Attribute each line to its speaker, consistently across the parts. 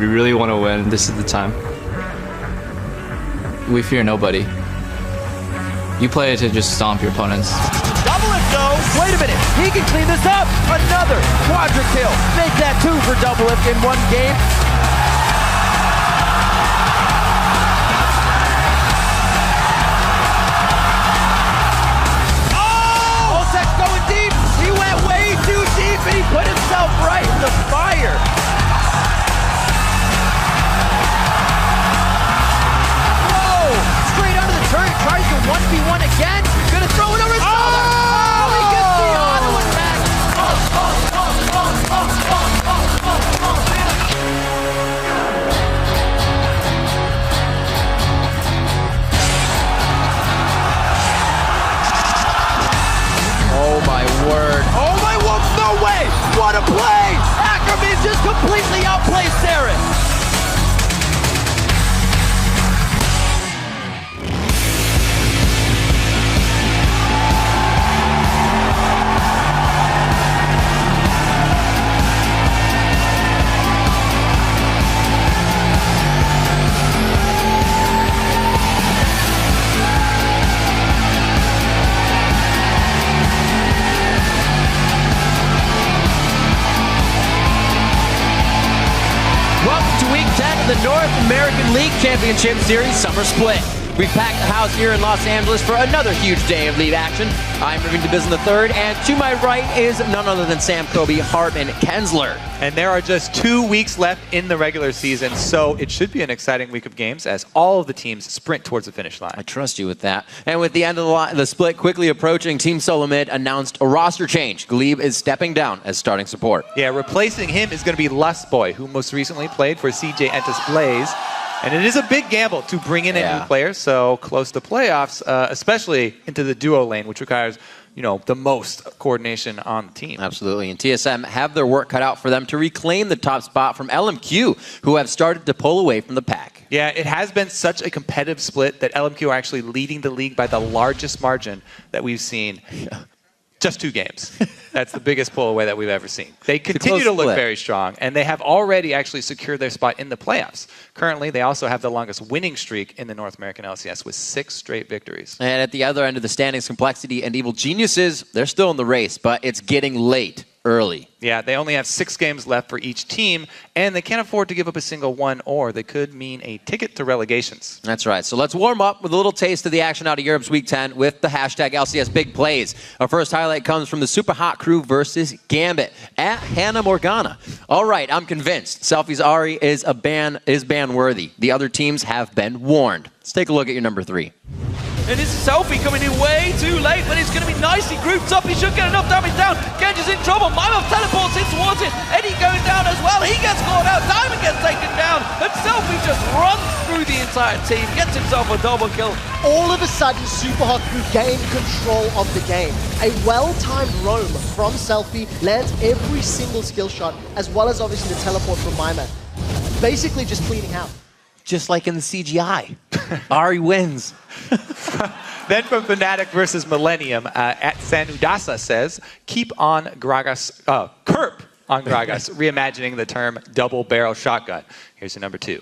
Speaker 1: we really want to win, this is the time. We fear nobody. You play to just stomp your opponents.
Speaker 2: Double it though. Wait a minute. He can clean this up. Another quadra kill. Make that 2 for Double Lift in one game. Oh! Olsek's going deep. He went way too deep and he put himself right in the fire. Turret tries to 1v1 again. Gonna throw it over his shoulder. Oh, he gets the auto attack. Oh my word. Oh my word. No way. What a play. Ackerman just completely outplays Saris. The North American League Championship Series Summer Split. We've packed the house here in Los Angeles for another huge day of league action. I'm Irving DeBiz III, and to my right is none other than Sam Kobe, Hartman Kensler.
Speaker 3: And there are just 2 weeks left in the regular season, so it should be an exciting week of games as all of the teams sprint towards the finish line.
Speaker 2: I trust you with that. And with the end of the split quickly approaching, Team Solomid announced a roster change. Glebe is stepping down as starting support.
Speaker 3: Yeah, replacing him is going to be Lustboy, who most recently played for CJ Entus Blaze. And it is a big gamble to bring in a new player so close to playoffs, especially into the duo lane, which requires, you know, the most coordination on the team.
Speaker 2: Absolutely. And TSM have their work cut out for them to reclaim the top spot from LMQ, who have started to pull away from the pack.
Speaker 3: Yeah, it has been such a competitive split that LMQ are actually leading the league by the largest margin that we've seen. Just 2 games. That's the biggest pull away that we've ever seen. They continue to look very strong, and they have already actually secured their spot in the playoffs. Currently, they also have the longest winning streak in the North American LCS with 6 straight victories.
Speaker 2: And at the other end of the standings, Complexity and Evil Geniuses, they're still in the race, but it's getting late. Early.
Speaker 3: Yeah, they only have 6 games left for each team, and they can't afford to give up a single one, or they could mean a ticket to relegations.
Speaker 2: That's right. So let's warm up with a little taste of the action out of Europe's Week 10 with the hashtag LCS Big Plays. Our first highlight comes from the Super Hot Crew versus Gambit at Hannah Morgana. All right, I'm convinced. Selfie's Ari is ban worthy. The other teams have been warned. Let's take a look at your number 3.
Speaker 4: And this is Selfie coming in way too late, but it's going to be nicely grouped up. He should get enough damage down. Genji's in trouble. Mimov teleports in towards it. Eddie going down as well. He gets caught out. Diamond gets taken down. And Selfie just runs through the entire team, gets himself a double kill.
Speaker 5: All of a sudden, Super Hot Crew gained control of the game. A well-timed roam from Selfie lands every single skill shot, as well as obviously the teleport from Mimov. Basically just cleaning out.
Speaker 2: Just like in the CGI. Ari wins.
Speaker 3: Then from Fnatic versus Millennium, at Sanudasa says, keep on Gragas, Kerp on Gragas, reimagining the term double barrel shotgun. Here's your number 2.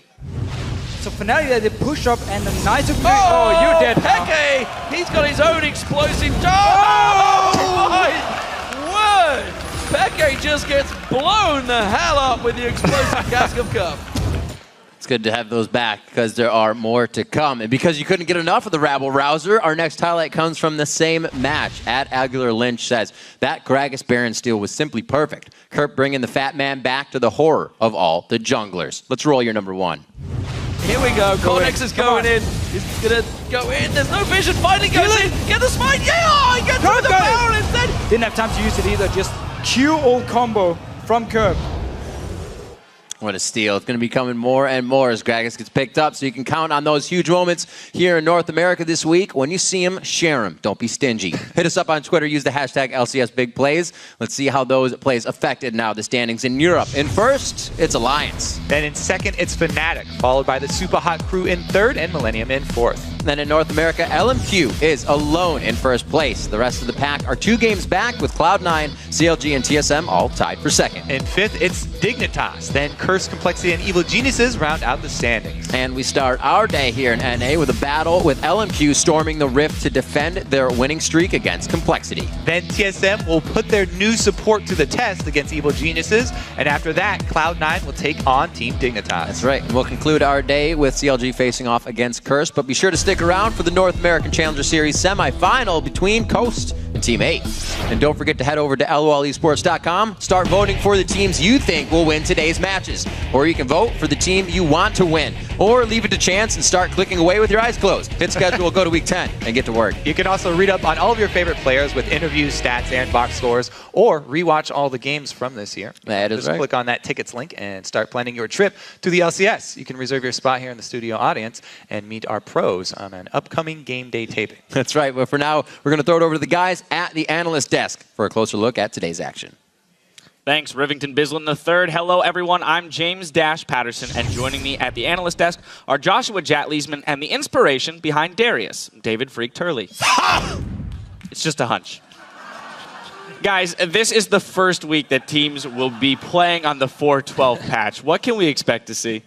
Speaker 4: So Fnatic, they push up and a nice... Oh, you're dead. Peke! He's got his own explosive... Oh my word! Peke just gets blown the hell up with the explosive cask of cup.
Speaker 2: It's good to have those back because there are more to come. And because you couldn't get enough of the rabble rouser, our next highlight comes from the same match. At Aguilar Lynch says, that Gragas Baron steal was simply perfect. Kerp bringing the fat man back to the horror of all the junglers. Let's roll your number 1.
Speaker 4: Here we go. Cornex is going in. He's going to go in. There's no vision. Finally goes in. Get the smite. Yeah! He gets through the barrel instead.
Speaker 6: Didn't have time to use it either. Just Q all combo from Kerp.
Speaker 2: What a steal. It's going to be coming more and more as Gragas gets picked up, so you can count on those huge moments here in North America this week. When you see them, share them. Don't be stingy. Hit us up on Twitter. Use the hashtag LCS Big Plays. Let's see how those plays affected now the standings in Europe. In first, it's Alliance.
Speaker 3: Then in second, it's Fnatic, followed by the Super Hot Crew in third and Millennium in fourth.
Speaker 2: Then in North America, LMQ is alone in first place. The rest of the pack are 2 games back with Cloud9, CLG, and TSM all tied for second.
Speaker 3: In fifth, it's Dignitas. Then Curse, Complexity, and Evil Geniuses round out the standings.
Speaker 2: And we start our day here in NA with a battle with LMQ storming the Rift to defend their winning streak against Complexity.
Speaker 3: Then TSM will put their new support to the test against Evil Geniuses, and after that, Cloud9 will take on Team Dignitas.
Speaker 2: That's right. And we'll conclude our day with CLG facing off against Curse, but be sure to stick around for the North American Challenger Series semi-final between Coast and Team 8. And don't forget to head over to lolesports.com, start voting for the teams you think will win today's matches. Or you can vote for the team you want to win. Or leave it to chance and start clicking away with your eyes closed. Hit schedule, go to week 10, and get to work.
Speaker 3: You can also read up on all of your favorite players with interviews, stats, and box scores, or rewatch all the games from this year.
Speaker 2: That is
Speaker 3: Just
Speaker 2: right.
Speaker 3: click on that tickets link and start planning your trip to the LCS. You can reserve your spot here in the studio audience and meet our pros on an upcoming game day taping.
Speaker 2: That's right. But for now, we're going to throw it over to the guys at the analyst desk for a closer look at today's action.
Speaker 4: Thanks, Rivington Bislin III. Hello, everyone. I'm James Dash Patterson, and joining me at the analyst desk are Joshua Jatleesman and the inspiration behind Darius, David Freak Turley. It's just a hunch. Guys, this is the first week that teams will be playing on the 4.12 patch. What can we expect to see?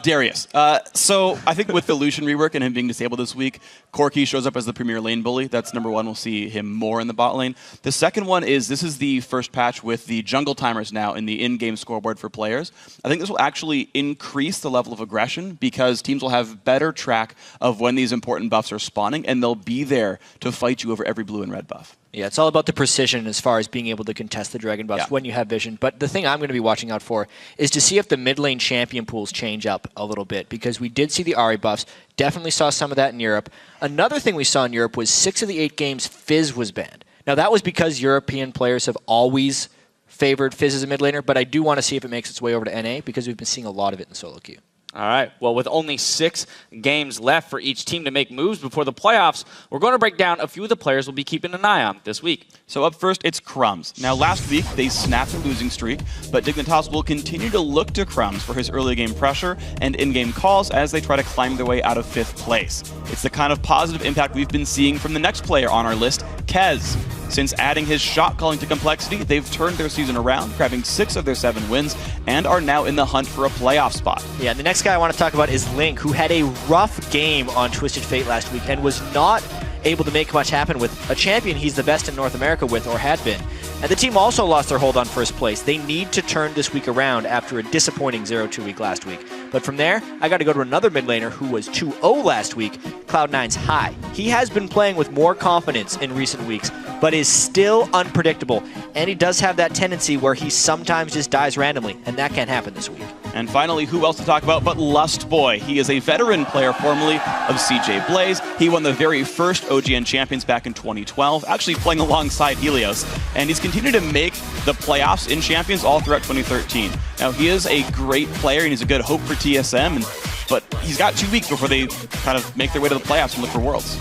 Speaker 7: Darius. So I think with the Lucian rework and him being disabled this week, Corki shows up as the premier lane bully. That's number one. We'll see him more in the bot lane. The second one is this is the first patch with the jungle timers now in the in-game scoreboard for players. I think this will actually increase the level of aggression because teams will have better track of when these important buffs are spawning, and they'll be there to fight you over every blue and red buff.
Speaker 8: Yeah, it's all about the precision as far as being able to contest the Dragon buffs when you have vision. But the thing I'm going to be watching out for is to see if the mid lane champion pools change up a little bit, because we did see the Ahri buffs. Definitely saw some of that in Europe. Another thing we saw in Europe was 6 of the 8 games Fizz was banned. Now that was because European players have always favored Fizz as a mid laner, but I do want to see if it makes its way over to NA because we've been seeing a lot of it in solo queue.
Speaker 4: All right. Well, with only 6 games left for each team to make moves before the playoffs, we're going to break down a few of the players we'll be keeping an eye on this week.
Speaker 7: So up first, it's Crumbs. Now, last week, they snapped a losing streak, but Dignitas will continue to look to Crumbs for his early game pressure and in-game calls as they try to climb their way out of 5th place. It's the kind of positive impact we've been seeing from the next player on our list, Kez. Since adding his shot calling to Complexity, they've turned their season around, grabbing 6 of their 7 wins, and are now in the hunt for a playoff spot.
Speaker 8: Yeah, the next guy I want to talk about is Link, who had a rough game on Twisted Fate last week and was not able to make much happen with a champion he's the best in North America with, or had been. And the team also lost their hold on first place. They need to turn this week around after a disappointing 0-2 week last week. But from there, I got to go to another mid laner who was 2-0 last week, Cloud9's High. He has been playing with more confidence in recent weeks, but is still unpredictable. And he does have that tendency where he sometimes just dies randomly, and that can't happen this week.
Speaker 7: And finally, who else to talk about but Lust Boy. He is a veteran player formerly of CJ Blaze. He won the very first OGN Champions back in 2012, actually playing alongside Helios. And he's continued to make the playoffs in Champions all throughout 2013. Now, he is a great player, and he's a good hope for TSM, but he's got 2 weeks before they kind of make their way to the playoffs and look for Worlds.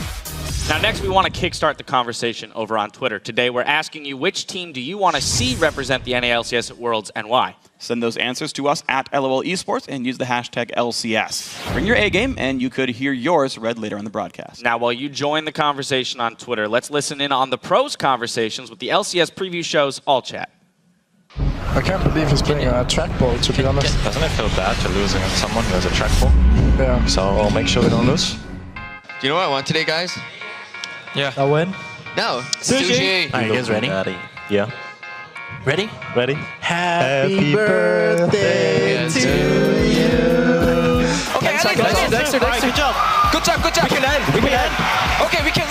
Speaker 4: Now, next, we want to kickstart the conversation over on Twitter. Today, we're asking you, which team do you want to see represent the NALCS at Worlds and why?
Speaker 7: Send those answers to us at LOL Esports and use the hashtag LCS. Bring your A game, and you could hear yours read later on the broadcast.
Speaker 4: Now, while you join the conversation on Twitter, let's listen in on the pros' conversations with the LCS preview shows All Chat.
Speaker 9: I can't believe he's playing a trackball, to be honest.
Speaker 10: Doesn't it feel bad to losing on someone who has a trackball?
Speaker 9: Yeah.
Speaker 10: So I'll make sure we don't lose.
Speaker 11: Do you know what I want today, guys?
Speaker 10: Yeah.
Speaker 9: A win?
Speaker 11: No. Sushi.
Speaker 10: Are you guys ready? Yeah.
Speaker 9: Ready?
Speaker 10: Ready?
Speaker 9: Happy birthday to you.
Speaker 11: Okay, Dexter.
Speaker 9: Good job.
Speaker 11: Good job.
Speaker 9: We can end.
Speaker 11: Okay, we can.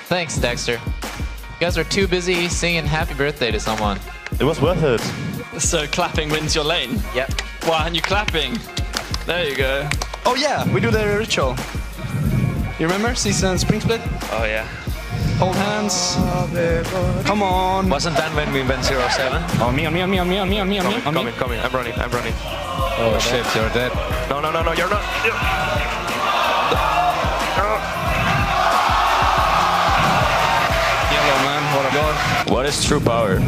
Speaker 1: Thanks, Dexter. You guys are too busy singing happy birthday to someone.
Speaker 10: It was worth it.
Speaker 12: So clapping wins your lane?
Speaker 1: Yep.
Speaker 12: Why aren't you clapping? There you go.
Speaker 9: Oh yeah, we do the ritual. You remember season spring split?
Speaker 12: Oh yeah.
Speaker 9: Hold hands. Come on.
Speaker 10: Wasn't that when we went 0-7?
Speaker 12: Oh, me.
Speaker 10: Come in. I'm running.
Speaker 1: Oh shit, you're dead.
Speaker 10: No, you're not.
Speaker 12: Yellow man, what a god.
Speaker 10: What is true power?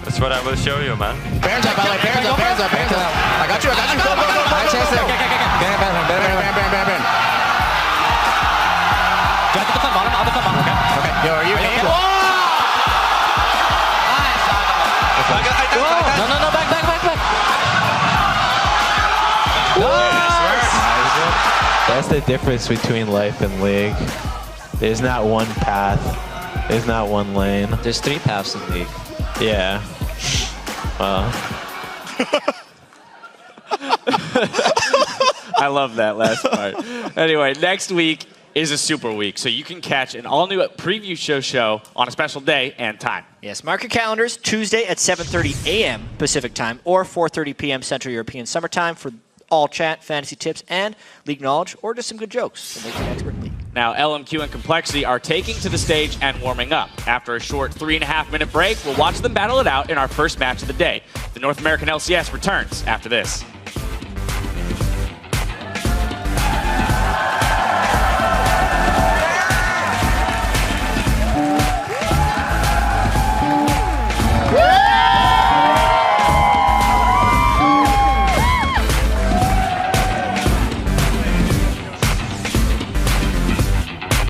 Speaker 10: That's what I will show you, man.
Speaker 11: Baron's up. I got you. Go. My chance there. Baron.
Speaker 1: Do I have to defend bottom? I'll defend bottom.
Speaker 11: Okay. Yo, are you in?
Speaker 1: No, back.
Speaker 13: That's the difference between life and League. There's not one path. There's not one lane.
Speaker 8: There's 3 paths in League.
Speaker 13: Yeah. Well.
Speaker 14: I love that last part. Anyway, next week is a super week, so you can catch an all-new preview show on a special day and time.
Speaker 8: Yes, mark your calendars, Tuesday at 7:30 a.m. Pacific time or 4:30 p.m. Central European Summer Time for all chat, fantasy tips, and league knowledge, or just some good jokes to make you an expert league.
Speaker 14: Now, LMQ and Complexity are taking to the stage and warming up. After a short 3.5-minute break, we'll watch them battle it out in our first match of the day. The North American LCS returns after this.